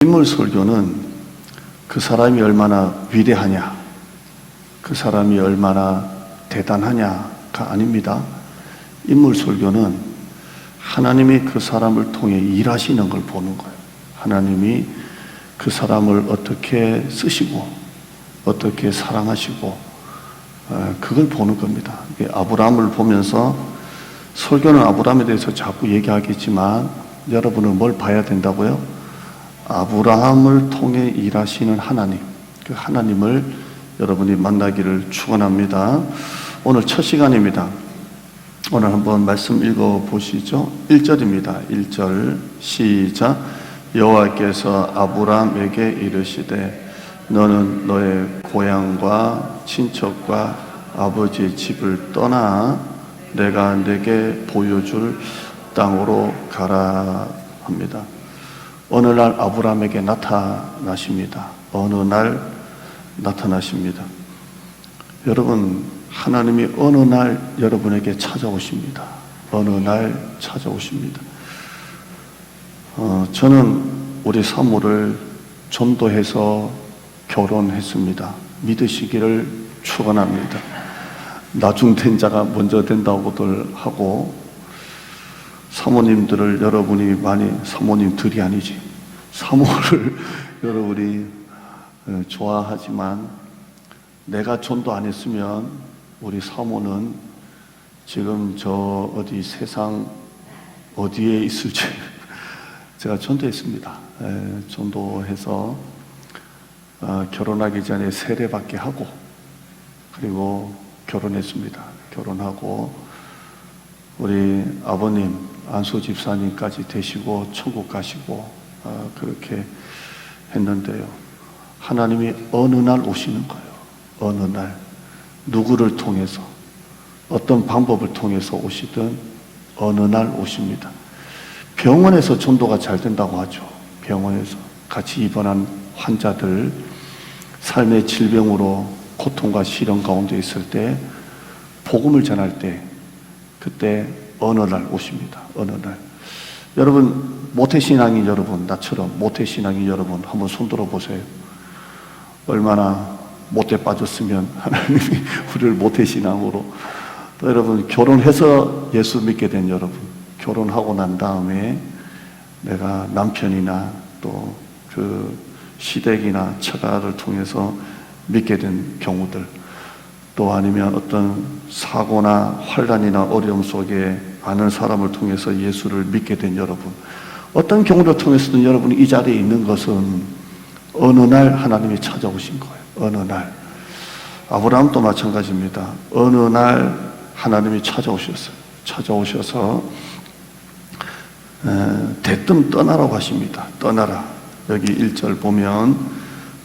인물 설교는 그 사람이 얼마나 위대하냐, 그 사람이 얼마나 대단하냐가 아닙니다. 인물 설교는 하나님이 그 사람을 통해 일하시는 걸 보는 거예요. 하나님이 그 사람을 어떻게 쓰시고 어떻게 사랑하시고 그걸 보는 겁니다. 아브라함을 보면서 설교는 아브라함에 대해서 자꾸 얘기하겠지만 여러분은 뭘 봐야 된다고요? 아브라함을 통해 일하시는 하나님, 그 하나님을 여러분이 만나기를 축원합니다. 오늘 첫 시간입니다. 오늘 한번 말씀 읽어보시죠. 1절입니다. 1절 시작. 여호와께서 아브라함에게 이르시되 너는 너의 고향과 친척과 아버지의 집을 떠나 내가 내게 보여줄 땅으로 가라 합니다. 어느 날 아브라함에게 나타나십니다. 어느 날 나타나십니다. 여러분, 하나님이 어느 날 여러분에게 찾아오십니다. 어느 날 찾아오십니다. 저는 우리 사모를 전도해서 결혼했습니다. 믿으시기를 축원합니다. 나중된 자가 먼저 된다고들 하고, 사모님들을 여러분이 많이, 사모님들이 아니지, 사모를 여러분이 좋아하지만 내가 전도 안 했으면 우리 사모는 지금 저 어디 세상 어디에 있을지 제가 전도했습니다. 전도해서 결혼하기 전에 세례받게 하고 그리고 결혼했습니다. 결혼하고 우리 아버님 안수 집사님까지 되시고 천국 가시고 그렇게 했는데요. 하나님이 어느 날 오시는 거예요. 어느 날 누구를 통해서 어떤 방법을 통해서 오시든 어느 날 오십니다. 병원에서 전도가 잘 된다고 하죠. 병원에서 같이 입원한 환자들 삶의 질병으로 고통과 시련 가운데 있을 때 복음을 전할 때 그때 어느 날 오십니다. 어느 날. 여러분, 모태신앙인 여러분, 나처럼 모태신앙인 여러분 한번 손들어 보세요. 얼마나 못돼 빠졌으면 하나님이 우리를 모태신앙으로. 또 여러분, 결혼해서 예수 믿게 된 여러분, 결혼하고 난 다음에 내가 남편이나 또 그 시댁이나 처가를 통해서 믿게 된 경우들, 또 아니면 어떤 사고나 환난이나 어려움 속에 아는 사람을 통해서 예수를 믿게 된 여러분, 어떤 경우를 통해서든 여러분이 이 자리에 있는 것은 어느 날 하나님이 찾아오신 거예요. 어느 날. 아브라함도 마찬가지입니다. 어느 날 하나님이 찾아오셨어요. 찾아오셔서 대뜸 떠나라고 하십니다. 떠나라. 여기 1절 보면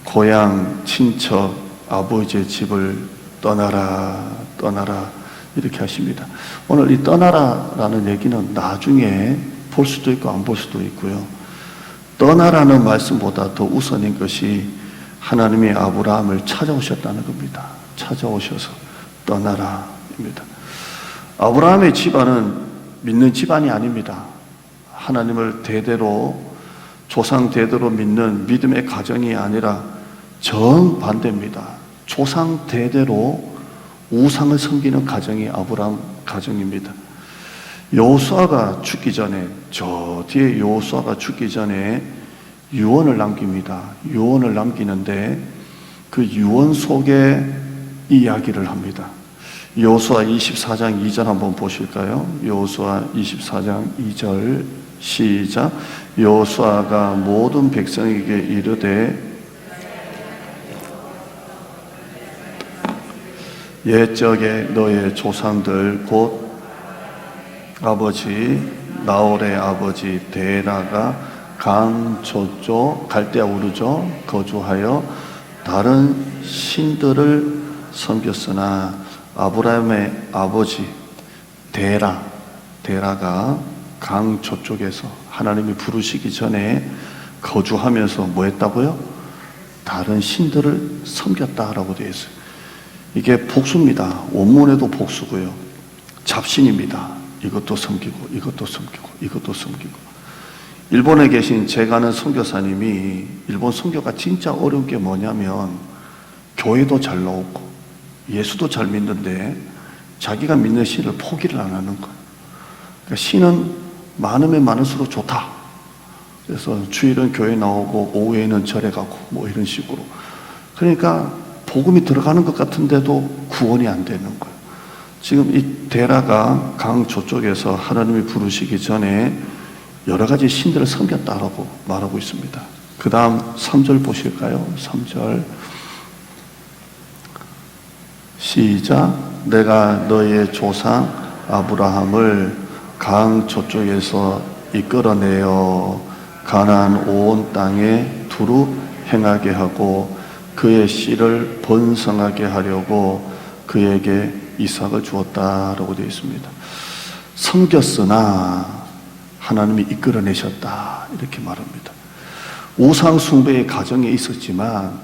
고향, 친척, 아버지의 집을 떠나라, 떠나라 이렇게 하십니다. 오늘 이 떠나라라는 얘기는 나중에 볼 수도 있고 안 볼 수도 있고요. 떠나라는 말씀보다 더 우선인 것이 하나님이 아브라함을 찾아오셨다는 겁니다. 찾아오셔서 떠나라입니다. 아브라함의 집안은 믿는 집안이 아닙니다. 하나님을 대대로 조상 대대로 믿는 믿음의 가정이 아니라 정반대입니다. 조상 대대로 우상을 섬기는 가정이 아브라함 가정입니다. 여호수아가 죽기 전에, 저 뒤에 여호수아가 죽기 전에 유언을 남깁니다. 유언을 남기는데 그 유언 속에 이야기를 합니다. 여호수아 24장 2절 한번 보실까요? 여호수아 24장 2절 시작. 여호수아가 모든 백성에게 이르되 옛적에 너의 조상들 곧 아버지 나홀의 아버지 데라가 강 저쪽 갈대아 우르죠 거주하여 다른 신들을 섬겼으나 아브라함의 아버지 데라가 강 저쪽에서 하나님이 부르시기 전에 거주하면서 뭐 했다고요? 다른 신들을 섬겼다라고 되어 있어요. 이게 복수입니다. 원문에도 복수고요. 잡신입니다. 이것도 섬기고 이것도 섬기고 이것도 섬기고 일본에 계신 제가 아는 선교사님이 일본 선교가 진짜 어려운 게 뭐냐면 교회도 잘 나오고 예수도 잘 믿는데 자기가 믿는 신을 포기를 안 하는 거예요. 그러니까 신은 많으면 많을수록 좋다. 그래서 주일은 교회 나오고 오후에는 절에 가고 뭐 이런 식으로. 그러니까 복음이 들어가는 것 같은데도 구원이 안 되는 거예요. 지금 이 데라가 강 저쪽에서 하나님이 부르시기 전에 여러 가지 신들을 섬겼다라고 말하고 있습니다. 그 다음 3절 보실까요? 3절 시작. 내가 너의 조상 아브라함을 강 저쪽에서 이끌어내어 가나안 온 땅에 두루 행하게 하고 그의 씨를 번성하게 하려고 그에게 이삭을 주었다라고 되어 있습니다. 섬겼으나 하나님이 이끌어내셨다 이렇게 말합니다. 우상 숭배의 가정에 있었지만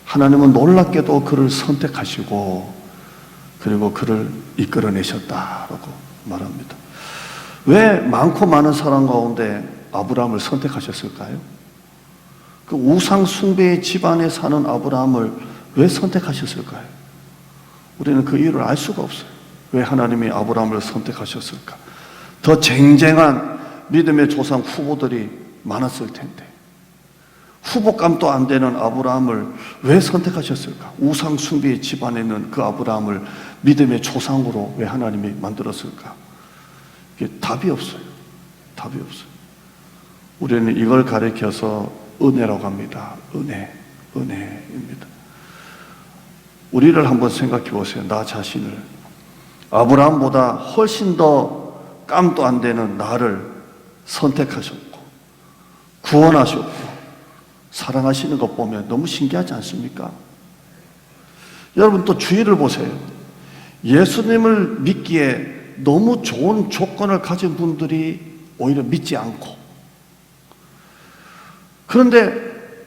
하나님은 놀랍게도 그를 선택하시고 그리고 그를 이끌어내셨다라고 말합니다. 왜 많고 많은 사람 가운데 아브라함을 선택하셨을까요? 그 우상 숭배의 집안에 사는 아브라함을 왜 선택하셨을까요? 우리는 그 이유를 알 수가 없어요. 왜 하나님이 아브라함을 선택하셨을까? 더 쟁쟁한 믿음의 조상 후보들이 많았을 텐데 후보감도 안 되는 아브라함을 왜 선택하셨을까? 우상 숭배의 집안에 있는 그 아브라함을 믿음의 조상으로 왜 하나님이 만들었을까? 이게 답이 없어요. 답이 없어요. 우리는 이걸 가리켜서 은혜라고 합니다. 은혜입니다. 우리를 한번 생각해 보세요. 나 자신을. 아브라함보다 훨씬 더 깜도 안 되는 나를 선택하셨고 구원하셨고 사랑하시는 것 보면 너무 신기하지 않습니까? 여러분 또 주의를 보세요. 예수님을 믿기에 너무 좋은 조건을 가진 분들이 오히려 믿지 않고, 그런데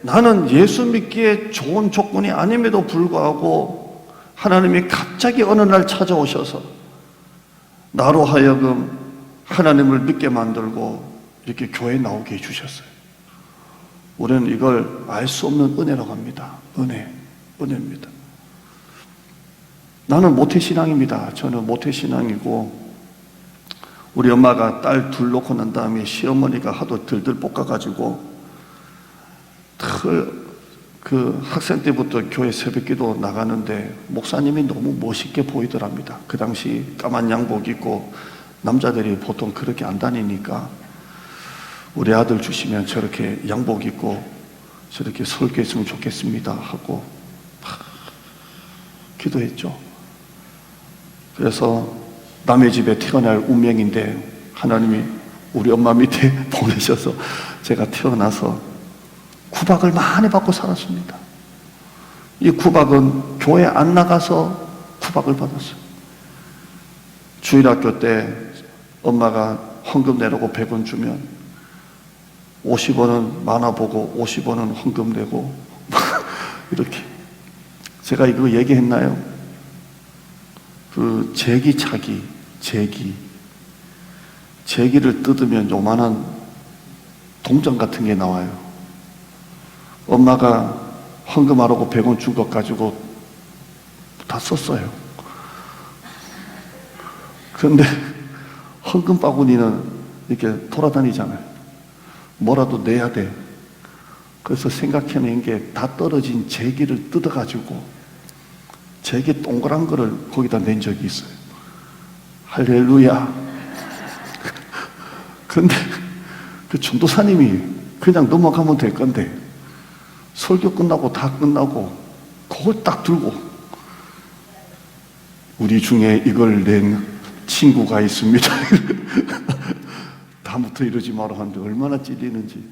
나는 예수 믿기에 좋은 조건이 아님에도 불구하고 하나님이 갑자기 어느 날 찾아오셔서 나로 하여금 하나님을 믿게 만들고 이렇게 교회에 나오게 해주셨어요. 우리는 이걸 알 수 없는 은혜라고 합니다. 은혜입니다. 나는 모태신앙입니다. 저는 모태신앙이고 우리 엄마가 딸 둘 놓고 난 다음에 시어머니가 하도 들들 볶아가지고 그 학생 때부터 교회 새벽기도 나가는데 목사님이 너무 멋있게 보이더랍니다. 그 당시 까만 양복 입고 남자들이 보통 그렇게 안 다니니까 우리 아들 주시면 저렇게 양복 입고 저렇게 설교했으면 좋겠습니다 하고 기도했죠. 그래서 남의 집에 태어날 운명인데 하나님이 우리 엄마 밑에 보내셔서 제가 태어나서 구박을 많이 받고 살았습니다. 이 구박은 교회 안 나가서 구박을 받았어요. 주일학교 때 엄마가 헌금 내라고 100원 주면 50원은 만화 보고 50원은 헌금 내고 이렇게. 제가 이거 얘기했나요? 그 제기를 뜯으면 요만한 동전 같은 게 나와요. 엄마가 헌금하라고 100원 준 것 가지고 다 썼어요. 그런데 헌금 바구니는 이렇게 돌아다니잖아요. 뭐라도 내야 돼. 그래서 생각해낸 게 다 떨어진 제기를 뜯어가지고 제기 동그란 거를 거기다 낸 적이 있어요. 할렐루야. 그런데 그 전도사님이 그냥 넘어가면 될 건데 설교 끝나고 다 끝나고 그걸 딱 들고 우리 중에 이걸 낸 친구가 있습니다. 다음부터 이러지 마라 하는데 얼마나 찔리는지.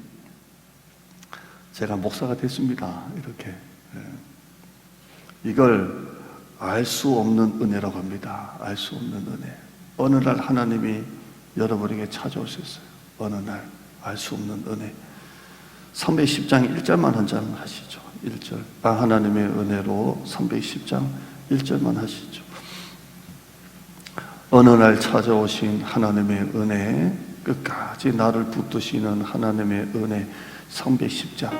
제가 목사가 됐습니다. 이렇게. 이걸 알 수 없는 은혜라고 합니다. 알 수 없는 은혜. 어느 날 하나님이 여러분에게 찾아오셨어요. 어느 날 알 수 없는 은혜. 310장 1절만 한 장 하시죠. 1절. 하나님의 은혜로 310장 1절만 하시죠. 어느 날 찾아오신 하나님의 은혜. 끝까지 나를 붙드시는 하나님의 은혜, 성배 십자.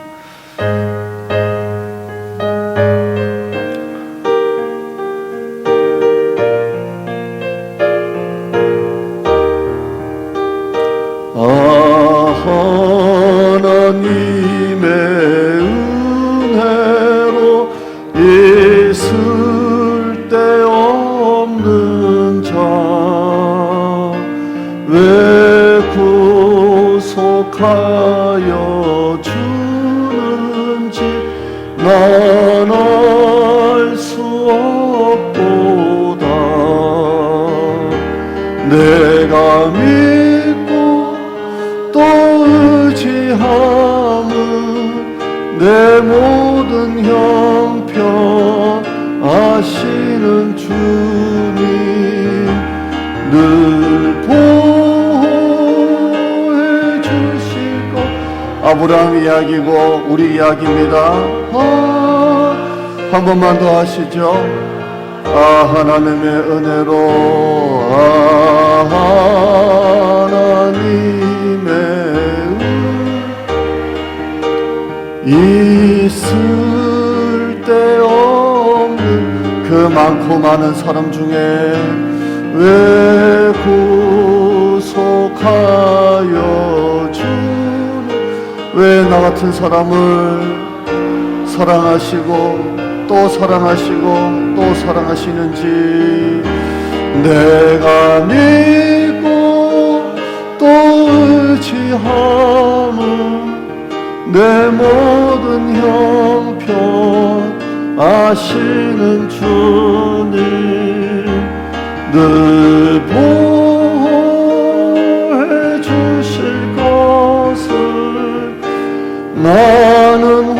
하나님의 은혜로 있을 데 없는 자 왜 구속하여 주는지 난 알 수 없도다. 내가 믿고 또 의지함은 내 모든 형편 아시는 주님 늘 보호해 주실 것. 아브라함 이야기고 우리 이야기입니다. 한 번만 더 하시죠. 하나님의 은혜로 하나님의 있을 데 없는 그 많고 많은 사람 중에 왜 구속하여 주는, 왜 나 같은 사람을 사랑하시고 또 사랑하시고 또 사랑하시는지 내가 믿고 또 의지함은 내 모든 형편 아시는 주님 늘 보호해 주실 것을 나는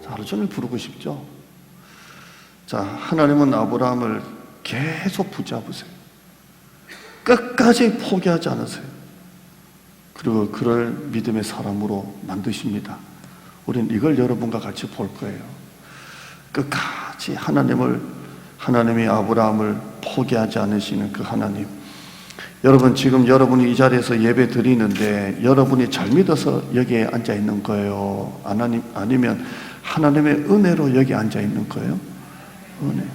하루 종일 부르고 싶죠? 자, 하나님은 아브라함을 계속 붙잡으세요. 끝까지 포기하지 않으세요. 그리고 그를 믿음의 사람으로 만드십니다. 우리는 이걸 여러분과 같이 볼 거예요. 끝까지 하나님이 아브라함을 포기하지 않으시는 그 하나님. 여러분, 지금 여러분이 이 자리에서 예배 드리는데 여러분이 잘 믿어서 여기에 앉아 있는 거예요? 아니면 하나님의 은혜로 여기 앉아 있는 거예요? 은혜.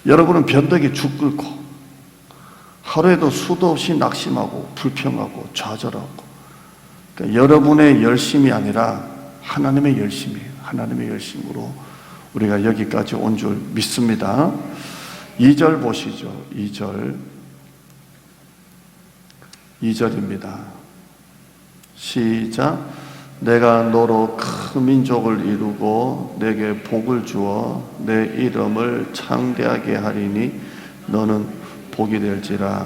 여러분은 변덕이 죽 끓고 하루에도 수도 없이 낙심하고 불평하고 좌절하고, 그러니까 여러분의 열심이 아니라 하나님의 열심이에요. 하나님의 열심으로 우리가 여기까지 온 줄 믿습니다. 2절 보시죠. 2절입니다. 시작. 내가 너로 큰 민족을 이루고 내게 복을 주어 내 이름을 창대하게 하리니 너는 복이 될지라.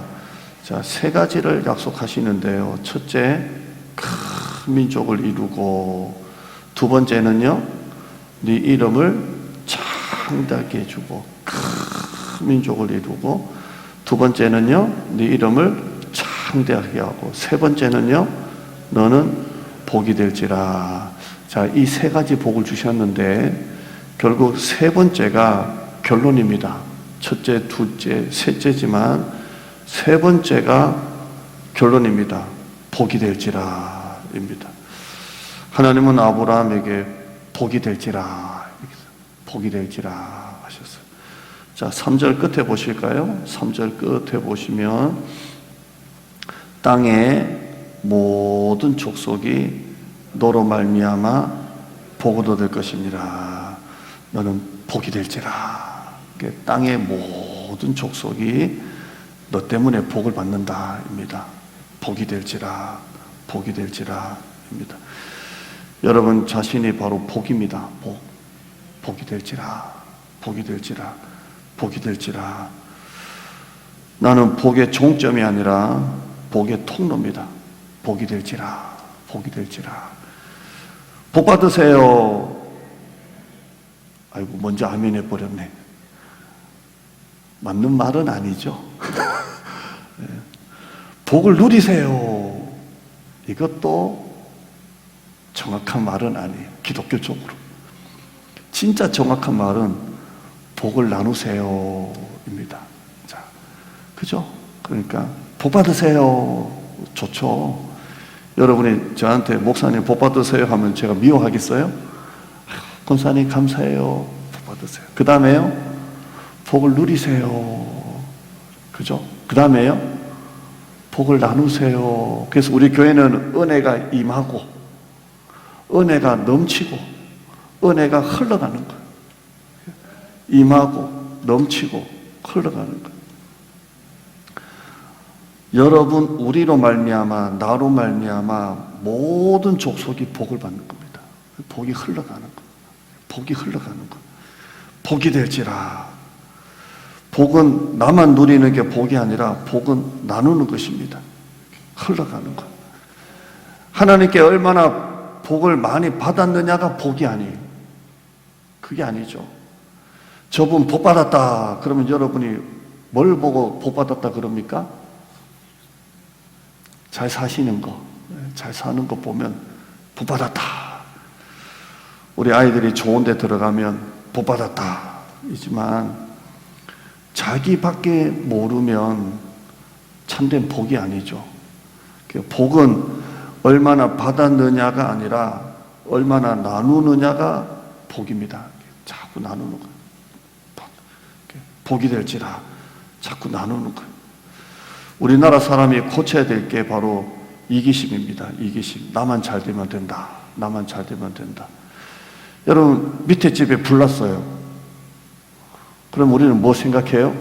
자, 세 가지를 약속하시는데요. 첫째, 큰 민족을 이루고, 두 번째는요, 네 이름을 창대하게 해주고, 큰 민족을 이루고, 두 번째는요, 네 이름을 창대하게 하고, 세 번째는요, 너는 복이 될지라. 자, 이 세 가지 복을 주셨는데 결국 세 번째가 결론입니다. 첫째, 둘째, 셋째지만 세 번째가 결론입니다. 복이 될지라입니다. 하나님은 아브라함에게 복이 될지라 하셨어요. 자, 3절 끝에 보실까요? 3절 끝에 보시면 땅에 모든 족속이 너로 말미암아 복을 얻을 것이니라. 너는 복이 될지라. 땅의 모든 족속이 너 때문에 복을 받는다입니다. 복이 될지라, 복이 될지라입니다. 여러분 자신이 바로 복입니다. 복이 될지라, 복이 될지라, 복이 될지라. 나는 복의 종점이 아니라 복의 통로입니다. 복이 될지라, 복이 될지라. 복 받으세요. 아이고, 먼저 아멘 해버렸네. 맞는 말은 아니죠. 복을 누리세요. 이것도 정확한 말은 아니에요. 기독교적으로. 진짜 정확한 말은 복을 나누세요입니다. 자, 그죠? 그러니까 복 받으세요. 좋죠. 여러분이 저한테 목사님 복 받으세요 하면 제가 미워하겠어요? 권사님 감사해요. 복 받으세요. 그 다음에요, 복을 누리세요. 그죠? 그 다음에요, 복을 나누세요. 그래서 우리 교회는 은혜가 임하고 은혜가 넘치고 은혜가 흘러가는 거예요. 임하고 넘치고 흘러가는 거예요. 여러분, 우리로 말미암아 나로 말미암아 모든 족속이 복을 받는 겁니다. 복이 흘러가는 거예요. 복이 흘러가는 거예요. 복이 될지라. 복은 나만 누리는 게 복이 아니라 복은 나누는 것입니다. 흘러가는 것. 하나님께 얼마나 복을 많이 받았느냐가 복이 아니에요. 그게 아니죠. 저분 복 받았다 그러면 여러분이 뭘 보고 복 받았다 그럽니까? 잘 사시는 거, 잘 사는 거 보면 복 받았다. 우리 아이들이 좋은 데 들어가면 복 받았다 이지만 자기밖에 모르면 참된 복이 아니죠. 복은 얼마나 받았느냐가 아니라 얼마나 나누느냐가 복입니다. 자꾸 나누는 거예요. 복이 될지라 자꾸 나누는 거예요. 우리나라 사람이 고쳐야 될 게 바로 이기심입니다. 이기심. 나만 잘 되면 된다. 나만 잘 되면 된다. 여러분, 밑에 집에 불 났어요. 그럼 우리는 뭐 생각해요?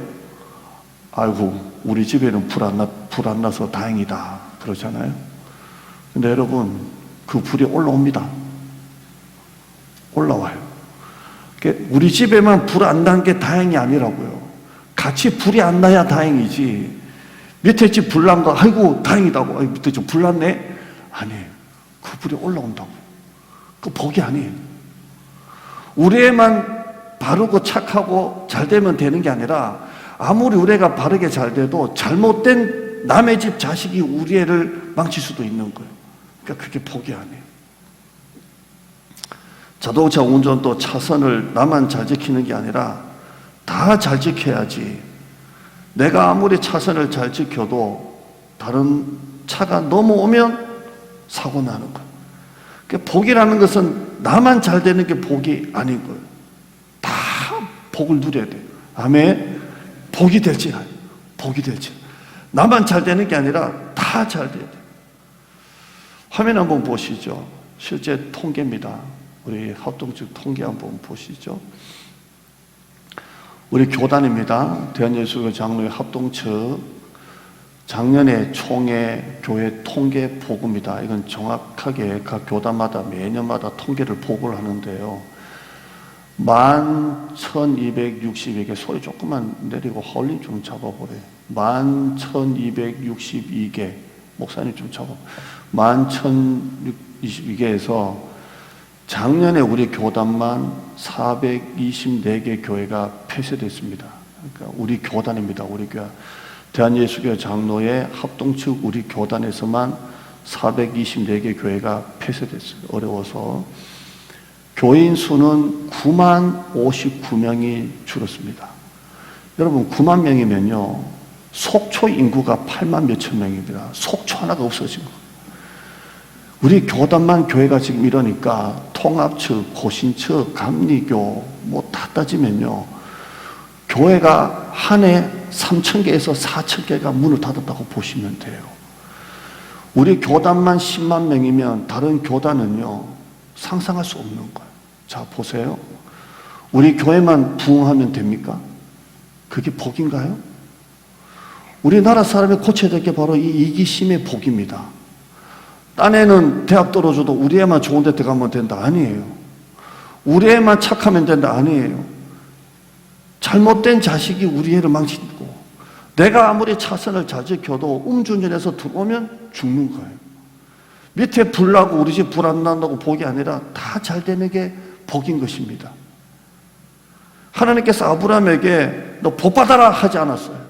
아이고, 우리 집에는 불 안 나서 다행이다. 그러잖아요. 근데 여러분, 그 불이 올라옵니다. 올라와요. 우리 집에만 불 안 난 게 다행이 아니라고요. 같이 불이 안 나야 다행이지. 밑에 집 불 난 거, 아이고, 다행이다고. 아이고, 밑에 집 불 났네? 아니에요. 그 불이 올라온다고. 그 복이 아니에요. 우리 애만 바르고 착하고 잘 되면 되는 게 아니라 아무리 우리 애가 바르게 잘 돼도 잘못된 남의 집 자식이 우리 애를 망칠 수도 있는 거예요. 그러니까 그게 복이 아니에요. 자동차 운전도 차선을 나만 잘 지키는 게 아니라 다 잘 지켜야지. 내가 아무리 차선을 잘 지켜도 다른 차가 넘어오면 사고 나는 거예요. 그러니까 복이라는 것은 나만 잘 되는 게 복이 아닌 거예요. 다 복을 누려야 돼요. 아멘. 복이 될지라. 복이 될지라. 나만 잘 되는 게 아니라 다 잘 돼야 돼요. 화면 한번 보시죠. 실제 통계입니다. 우리 합동측 통계 한번 보시죠. 우리 교단입니다. 대한예수교 장로회 합동측 작년에 총회 교회 통계 보고입니다. 이건 정확하게 각 교단마다 매년마다 통계를 보고를 하는데요. 11,262개, 소리 조금만 내리고 헐림 좀 잡아보래. 11,262개, 목사님 좀 잡아보래. 11,022개에서 작년에 우리 교단만 424개 교회가 폐쇄됐습니다. 그러니까 우리 교단입니다. 우리 교회. 대한예수교 장로회 합동측 우리 교단에서만 424개 교회가 폐쇄됐어요. 어려워서. 교인 수는 9만 59명이 줄었습니다. 여러분, 9만 명이면요, 속초 인구가 8만 몇천 명입니다. 속초 하나가 없어진 거예요. 우리 교단만 교회가 지금 이러니까 통합측, 고신측, 감리교 뭐 다 따지면요, 교회가 한 해 3,000개에서 4,000개가 문을 닫았다고 보시면 돼요. 우리 교단만 10만 명이면 다른 교단은요 상상할 수 없는 거예요. 자, 보세요. 우리 교회만 부흥하면 됩니까? 그게 복인가요? 우리나라 사람이 고쳐야 될 게 바로 이 이기심의 복입니다. 딴 애는 대학 떨어져도 우리 애만 좋은 데 들어가면 된다. 아니에요. 우리 애만 착하면 된다. 아니에요. 잘못된 자식이 우리 애를 망치고, 내가 아무리 차선을 잘 지켜도 음주운전해서 들어오면 죽는 거예요. 밑에 불 나고 우리 집 불 안 난다고 복이 아니라 다 잘 되는 게 복인 것입니다. 하나님께서 아브라함에게 너 복 받아라 하지 않았어요.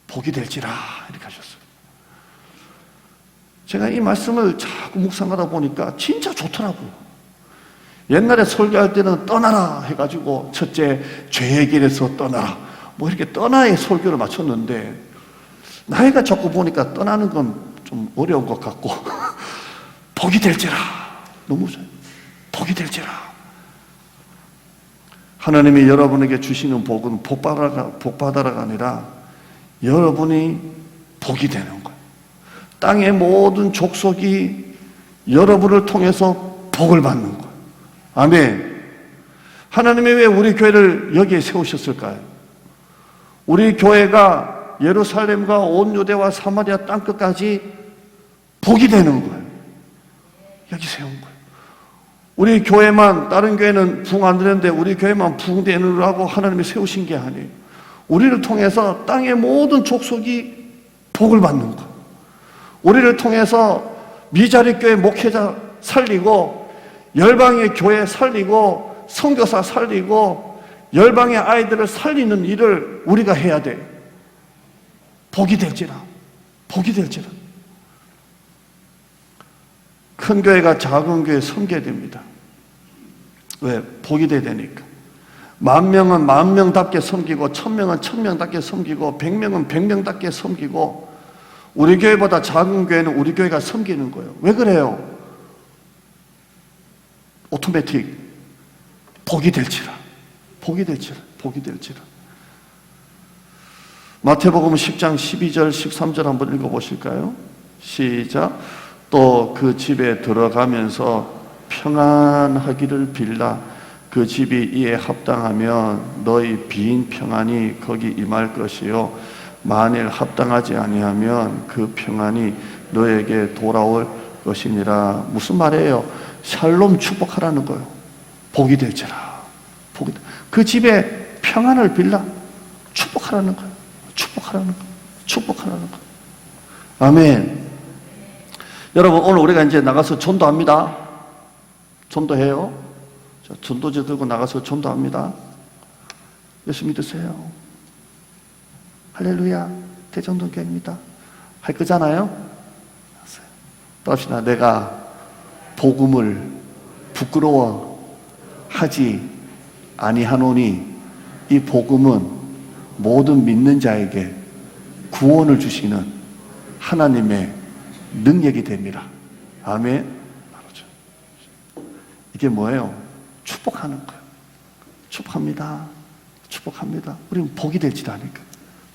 복이 될지라 이렇게 하셨어요. 제가 이 말씀을 자꾸 묵상하다 보니까 진짜 좋더라고요. 옛날에 설교할 때는 떠나라 해가지고 첫째 죄의 길에서 떠나라 뭐 이렇게 떠나의 설교를 맞췄는데 나이가 자꾸 보니까 떠나는 건 좀 어려운 것 같고 복이 될지라 너무 좋아요. 복이 될지라. 하나님이 여러분에게 주시는 복은 복받아라가 아니라 여러분이 복이 되는 거예요. 땅의 모든 족속이 여러분을 통해서 복을 받는 거예요. 아멘. 하나님이 왜 우리 교회를 여기에 세우셨을까요? 우리 교회가 예루살렘과 온 유대와 사마리아 땅끝까지 복이 되는 거예요. 여기 세운 거예요. 우리 교회만, 다른 교회는 붕 안 되는데 우리 교회만 붕 되느라고 하나님이 세우신 게 아니에요. 우리를 통해서 땅의 모든 족속이 복을 받는 거예요. 우리를 통해서 미자리 교회 목회자 살리고 열방의 교회 살리고 선교사 살리고 열방의 아이들을 살리는 일을 우리가 해야 돼요. 복이 될지라. 복이 될지라. 큰 교회가 작은 교회 섬겨야 됩니다. 왜? 복이 돼야 되니까. 10,000명은 10,000명답게 섬기고 1,000명은 1,000명답게 섬기고 100명은 100명답게 섬기고 우리 교회보다 작은 교회는 우리 교회가 섬기는 거예요. 왜 그래요? 오토매틱 복이 될지라. 복이 될지라. 복이 될지라. 마태복음 10장 12절 13절 한번 읽어보실까요? 시작. 또 그 집에 들어가면서 평안하기를 빌라. 그 집이 이에 합당하면 너희 빈 평안이 거기 임할 것이요 만일 합당하지 아니하면 그 평안이 너에게 돌아올 것이니라. 무슨 말이에요? 샬롬 축복하라는 거예요. 복이 될지라. 복이 될. 그 집에 평안을 빌라. 축복하라는 거예요. 축복하라는 거예요. 축복하라는 거예요. 아멘. 여러분, 오늘 우리가 이제 나가서 전도합니다. 전도해요. 자, 전도제 들고 나가서 전도합니다. 예수 믿으세요. 할렐루야. 대전도교회입니다. 할 거잖아요? 따라합시다. 내가 복음을 부끄러워하지 아니하노니 이 복음은 모든 믿는 자에게 구원을 주시는 하나님의 능력이 됩니다. 아멘. 이게 뭐예요? 축복하는 거예요. 축복합니다. 축복합니다. 우리는 복이 될지도 않으니까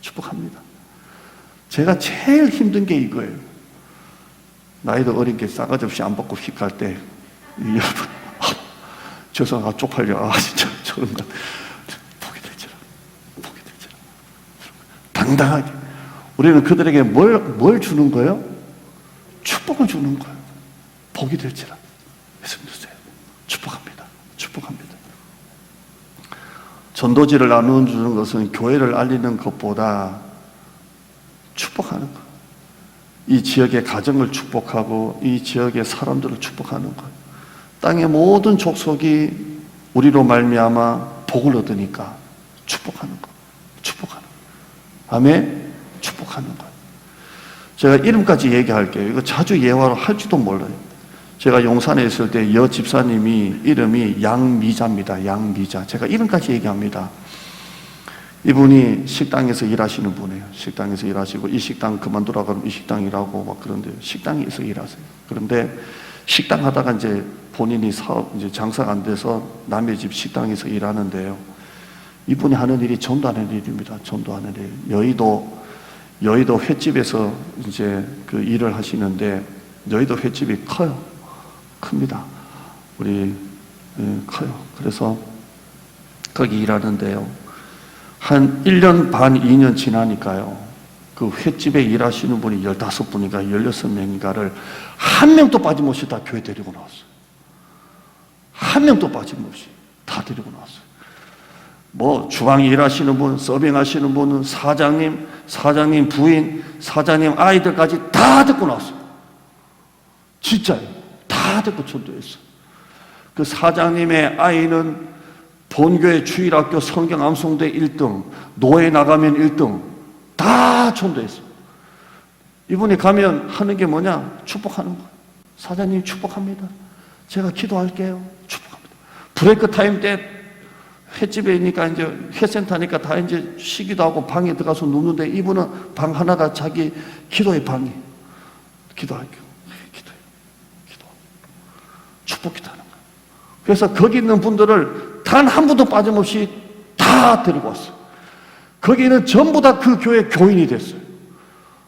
축복합니다. 제가 제일 힘든 게 이거예요. 나이도 어린 게 싸가지 없이 안 받고 휙할 때 여러분 죄송합니다. 쪽팔려. 진짜 저런 거 복이 될지라. 복이 될지라. 당당하게 우리는 그들에게 뭘 주는 거예요? 축복을 주는 거예요. 복이 될지라. 예수 믿으세요. 축복합니다. 축복합니다. 전도지를 나누어주는 것은 교회를 알리는 것보다 축복하는 것. 이 지역의 가정을 축복하고 이 지역의 사람들을 축복하는 것. 땅의 모든 족속이 우리로 말미암아 복을 얻으니까 축복하는 것. 축복하는 것. 아멘. 축복하는 것. 제가 이름까지 얘기할게요. 이거 자주 예화로 할지도 몰라요. 제가 용산에 있을 때 여 집사님이 이름이 양미자입니다. 양미자. 제가 이름까지 얘기합니다. 이분이 식당에서 일하시는 분이에요. 식당에서 일하시고 이 식당 그만두라 그러면 이 식당 일하고 막 그런데 식당에서 일하세요. 그런데 식당 하다가 이제 본인이 사업 이제 장사가 안 돼서 남의 집 식당에서 일하는데요. 이분이 하는 일이 전도하는 일입니다. 전도하는 일. 여의도 횟집에서 이제 그 일을 하시는데 여의도 횟집이 커요. 큽니다. 커요. 그래서 거기 일하는데요. 한 1년 반, 2년 지나니까요. 그 횟집에 일하시는 분이 15분인가 16명인가를 한 명도 빠짐없이 다 교회 데리고 나왔어요. 한 명도 빠짐없이 다 데리고 나왔어요. 뭐 주방에 일하시는 분, 서빙하시는 분은 사장님 부인, 사장님 아이들까지 다 데리고 나왔어요. 진짜요. 다 데리고 전도했어요. 그 사장님의 아이는 본교회 주일학교 성경 암송대 1등, 노예 나가면 1등 다 전도했어요. 이분이 가면 하는 게 뭐냐? 축복하는 거예요. 사장님 축복합니다. 제가 기도할게요. 축복합니다. 브레이크 타임 때 횟집에 있으니까 이제 회센터니까 다 이제 쉬기도 하고 방에 들어가서 눕는데 이분은 방 하나가 자기 기도의 방이 기도하고 기도 축복 기도하는 거예요. 그래서 거기 있는 분들을 단 한 분도 빠짐없이 다 데리고 왔어요. 거기는 전부 다 그 교회 교인이 됐어요.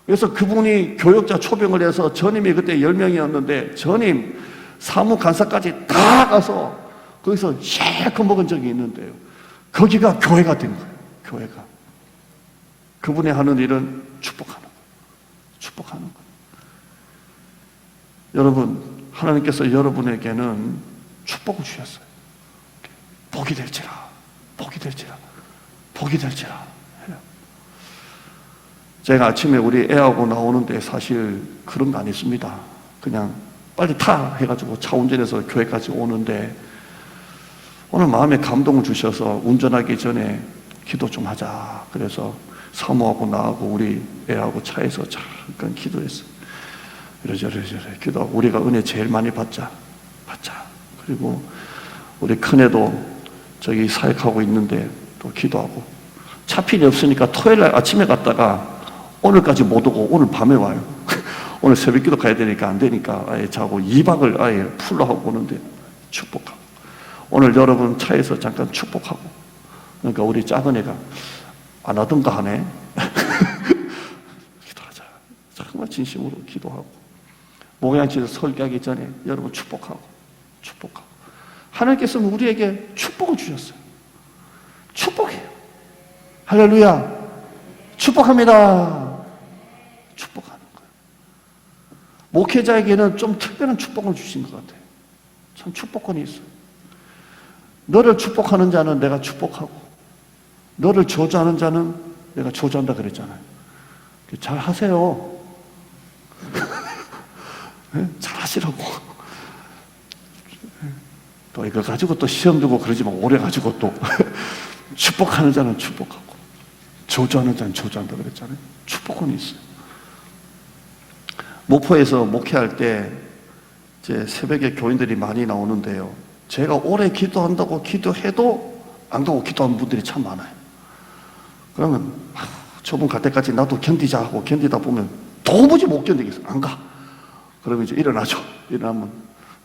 그래서 그분이 교역자 초빙을 해서 전임이 그때 10명이었는데 전임 사무간사까지 다 가서 거기서 실컷 먹은 적이 있는데요. 거기가 교회가 된 거예요. 교회가. 그분이 하는 일은 축복하는 거예요. 축복하는 거예요. 여러분, 하나님께서 여러분에게는 축복을 주셨어요. 복이 될지라, 복이 될지라, 복이 될지라. 제가 아침에 우리 애하고 나오는데 사실 그런 거 안 했습니다. 그냥 빨리 타 해가지고 차 운전해서 교회까지 오는데 오늘 마음에 감동을 주셔서 운전하기 전에 기도 좀 하자. 그래서 사모하고 나하고 우리 애하고 차에서 잠깐 기도했어요. 이러저러 기도. 우리가 은혜 제일 많이 받자. 그리고 우리 큰애도 저기 사역하고 있는데 또 기도하고. 차필이 없으니까 토요일날 아침에 갔다가 오늘까지 못 오고 오늘 밤에 와요. 오늘 새벽기도 가야 되니까 안 되니까 아예 자고 2박을 아예 풀로 하고 오는데 축복하고. 오늘 여러분 차에서 잠깐 축복하고. 그러니까 우리 작은 애가 안 하던가 하네. 기도하자. 정말 진심으로 기도하고. 목양치에서 설교하기 전에 여러분 축복하고. 하나님께서는 우리에게 축복을 주셨어요. 축복해요. 할렐루야. 축복합니다. 축복하는 거예요. 목회자에게는 좀 특별한 축복을 주신 것 같아요. 참 축복권이 있어요. 너를 축복하는 자는 내가 축복하고 너를 저주하는 자는 내가 저주한다 그랬잖아요. 잘 하세요. 잘 하시라고. 또 이거 가지고 또 시험 두고 그러지 마. 오래 가지고 또 축복하는 자는 축복하고 저주하는 자는 저주한다 그랬잖아요. 축복권이 있어요. 목포에서 목회할 때 제 새벽에 교인들이 많이 나오는데요. 제가 오래 기도한다고 기도해도 안 가고 기도하는 분들이 참 많아요. 그러면 저분 갈 때까지 나도 견디자 하고 견디다 보면 도무지 못 견디겠어. 안 가. 그러면 이제 일어나죠. 일어나면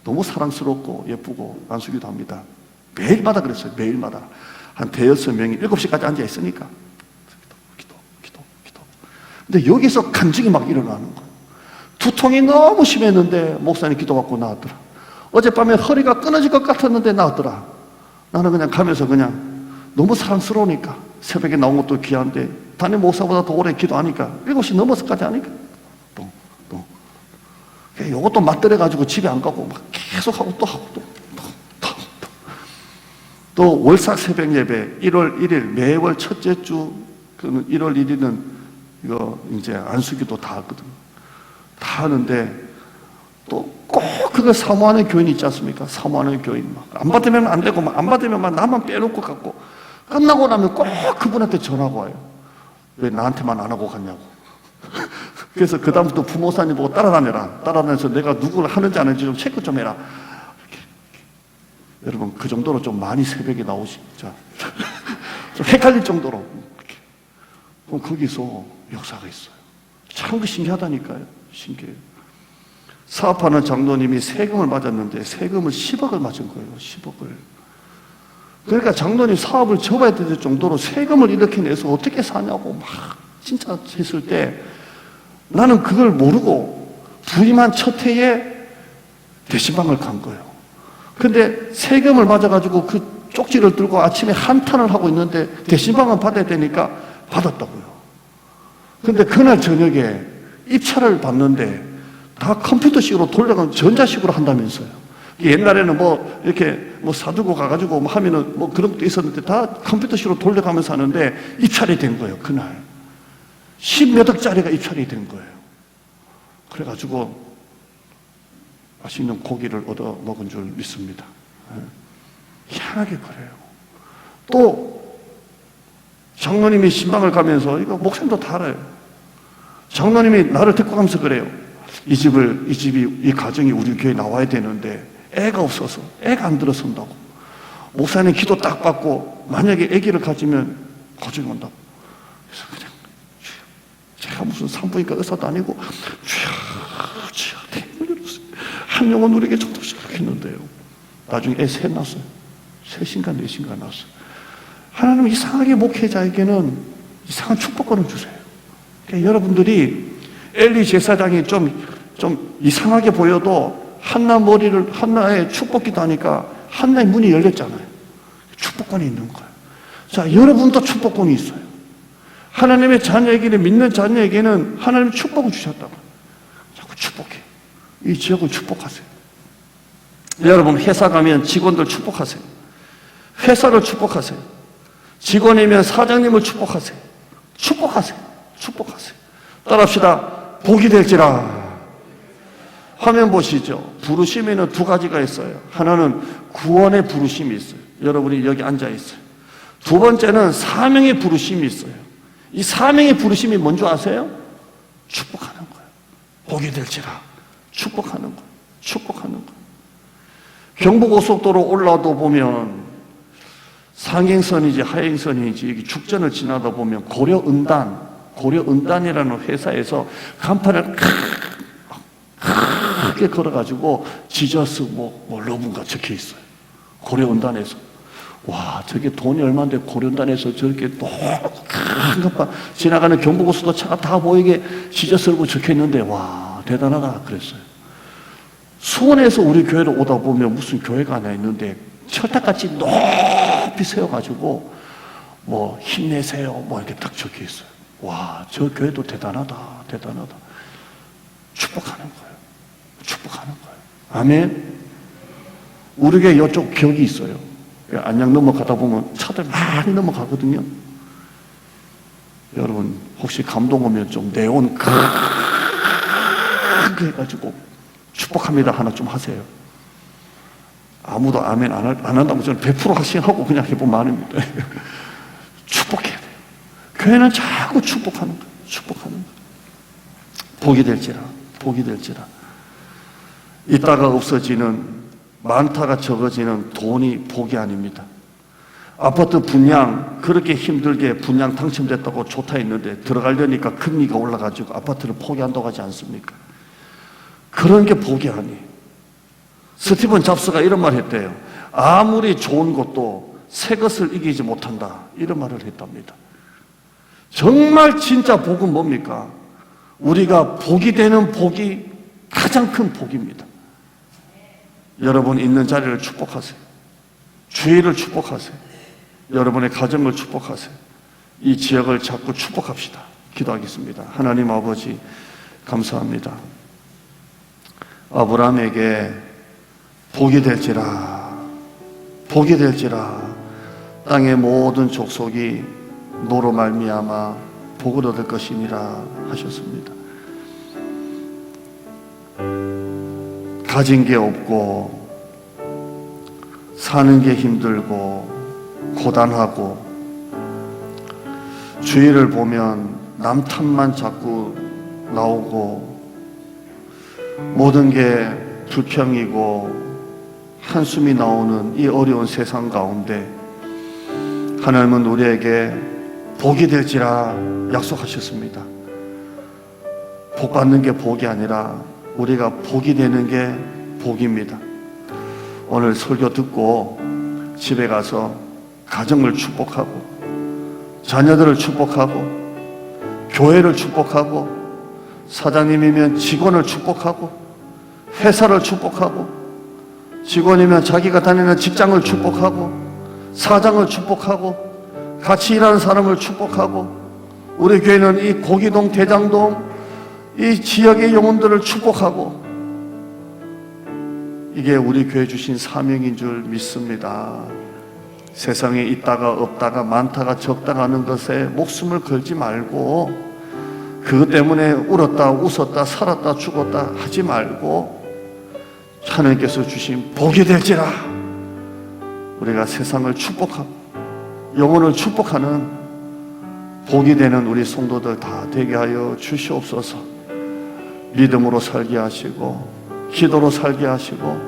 너무 사랑스럽고 예쁘고 안수기도 합니다. 매일마다 그랬어요. 매일마다. 한 대여섯 명이 7시까지 앉아 있으니까 기도. 근데 여기서 간증이 막 일어나는 거예요. 두통이 너무 심했는데 목사님 기도받고 나왔더라. 어젯밤에 허리가 끊어질 것 같았는데 나왔더라. 나는 그냥 가면서 그냥 너무 사랑스러우니까 새벽에 나온 것도 귀한데 담임 목사보다 더 오래 기도하니까 7시 넘어서까지 하니까 또 이것도 맞들여가지고 집에 안 가고 막 계속 하고 또 하고 또 월삭 새벽 예배 1월 1일 매월 첫째 주 1월 1일은 이거 이제 안수기도 다 하거든. 다 하는데 또 꼭 그걸 사모하는 교인이 있지 않습니까? 사모하는 교인 막 안 받으면 안 되고 막 안 받으면 막 나만 빼놓고 갖고 끝나고 나면 꼭 그분한테 전화가 와요. 왜 나한테만 안 하고 갔냐고. 그래서 그 다음부터 부모사님 보고 따라다녀서 내가 누구를 하는지 안 하는지 좀 체크 좀 해라. 이렇게. 여러분 그 정도로 좀 많이 새벽에 나오시죠. 좀 헷갈릴 정도로. 이렇게. 그럼 거기서 역사가 있어요. 참 신기하다니까요. 신기해요. 사업하는 장로님이 세금을 맞았는데 세금을 10억을 맞은 거예요. 10억을. 그러니까 장로님 사업을 접어야 될 정도로 세금을 이렇게 내서 어떻게 사냐고 막 진짜 했을 때 나는 그걸 모르고 부임한 첫 해에 대신방을 간 거예요. 근데 세금을 맞아가지고 그 쪽지를 들고 아침에 한탄을 하고 있는데 대신방을 받아야 되니까 받았다고요. 근데 그날 저녁에 입찰을 받는데 다 컴퓨터식으로 돌려가면 전자식으로 한다면서요. 옛날에는 뭐 이렇게 뭐 사두고 가가지고 뭐 하면은 뭐 그런 것도 있었는데 다 컴퓨터식으로 돌려가면서 하는데 입찰이 된 거예요. 그날 10몇 억짜리가 입찰이 된 거예요. 그래가지고 맛있는 고기를 얻어 먹은 줄 믿습니다. 희한하게 그래요. 또 장로님이 신방을 가면서 이거 목사님도 다 알아요. 장로님이 나를 데리고 가면서 그래요. 이 가정이 우리 교회에 나와야 되는데 애가 없어서 애가 안 들어선다고. 목사님 기도 딱 받고 만약에 아기를 가지면 고증이 온다고. 그래서 그냥 제가 무슨 산부인과 의사도 아니고 주여 대문을 열었어요. 한 영혼 누리게 정도씩 했는데요. 나중에 애 셋 낳았어요. 셋인가 넷인가 낳았어요. 하나님은 이상하게 목회자에게는 이상한 축복권을 주세요. 그러니까 여러분들이 엘리 제사장이 좀 이상하게 보여도 한나의 축복기도 하니까 한나의 문이 열렸잖아요. 축복권이 있는 거예요. 자, 여러분도 축복권이 있어요. 하나님의 자녀에게는, 믿는 자녀에게는 하나님의 축복을 주셨다고. 자꾸 축복해. 이 지역을 축복하세요. 여러분 회사 가면 직원들 축복하세요. 회사를 축복하세요. 직원이면 사장님을 축복하세요. 축복하세요. 축복하세요. 따라합시다. 복이 될지라. 화면 보시죠. 부르심에는 두 가지가 있어요. 하나는 구원의 부르심이 있어요. 여러분이 여기 앉아 있어요. 두 번째는 사명의 부르심이 있어요. 이 사명의 부르심이 뭔지 아세요? 축복하는 거예요. 복이 될지라. 축복하는 거예요. 축복하는 거예요. 경부고속도로 올라도 보면 상행선인지 하행선인지 여기 죽전을 지나다 보면 고려은단이라는 회사에서 간판을 크게 걸어가지고 지저스 러브가 적혀 있어요. 고려은단에서. 와, 저게 돈이 얼마인데 고려은단에서 저렇게 큰 간판 지나가는 경부고속도로 차가 다 보이게 지저스 러브 적혀 있는데 와, 대단하다 그랬어요. 수원에서 우리 교회로 오다 보면 무슨 교회가 하나 있는데 철탑같이 높이 세워가지고 힘내세요 이렇게 딱 적혀 있어요. 와, 저 교회도 대단하다. 축복하는 거예요. 축복하는 거예요. 아멘. 우리 교회 이쪽 벽이 있어요. 안양 넘어가다 보면 차들 많이 넘어가거든요. 여러분 혹시 감동 오면 좀 네온 크게 해가지고 축복합니다 하나 좀 하세요. 아무도 아멘 안 한다고 저는 100% 확신하고 그냥 해본 말입니다. 축복해야 돼요. 교회는 자꾸 축복하는 거예요. 축복하는 거예요. 복이 될지라. 복이 될지라. 있다가 없어지는, 많다가 적어지는 돈이 복이 아닙니다. 아파트 분양 그렇게 힘들게 분양 당첨됐다고 좋다 했는데 들어가려니까 금리가 올라가지고 아파트를 포기한다고 하지 않습니까? 그런 게 복이 아니에요. 스티븐 잡스가 이런 말 했대요. 아무리 좋은 것도 새 것을 이기지 못한다. 이런 말을 했답니다. 정말 진짜 복은 뭡니까? 우리가 복이 되는 복이 가장 큰 복입니다. 여러분 있는 자리를 축복하세요. 주의를 축복하세요. 여러분의 가정을 축복하세요. 이 지역을 자꾸 축복합시다. 기도하겠습니다. 하나님 아버지 감사합니다. 아브라함에게 복이 될지라, 복이 될지라, 땅의 모든 족속이 너로 말미암아 복을 얻을 것이니라 하셨습니다. 가진 게 없고 사는 게 힘들고 고단하고 주위를 보면 남 탓만 자꾸 나오고 모든 게 불평이고 한숨이 나오는 이 어려운 세상 가운데 하나님은 우리에게 복이 될지라 약속하셨습니다. 복 받는 게 복이 아니라 우리가 복이 되는 게 복입니다. 오늘 설교 듣고 집에 가서 가정을 축복하고 자녀들을 축복하고 교회를 축복하고 사장님이면 직원을 축복하고 회사를 축복하고 직원이면 자기가 다니는 직장을 축복하고 사장을 축복하고 같이 일하는 사람을 축복하고 우리 교회는 이 고기동 대장동 이 지역의 영혼들을 축복하고 이게 우리 교회 주신 사명인 줄 믿습니다. 세상에 있다가 없다가 많다가 적다가 하는 것에 목숨을 걸지 말고 그것 때문에 울었다 웃었다 살았다 죽었다 하지 말고 하나님께서 주신 복이 될지라 우리가 세상을 축복하고 영혼을 축복하는 복이 되는 우리 성도들 다 되게 하여 주시옵소서. 믿음으로 살게 하시고 기도로 살게 하시고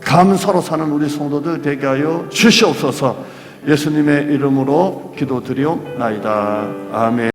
감사로 사는 우리 성도들 되게 하여 주시옵소서. 예수님의 이름으로 기도드리옵나이다. 아멘.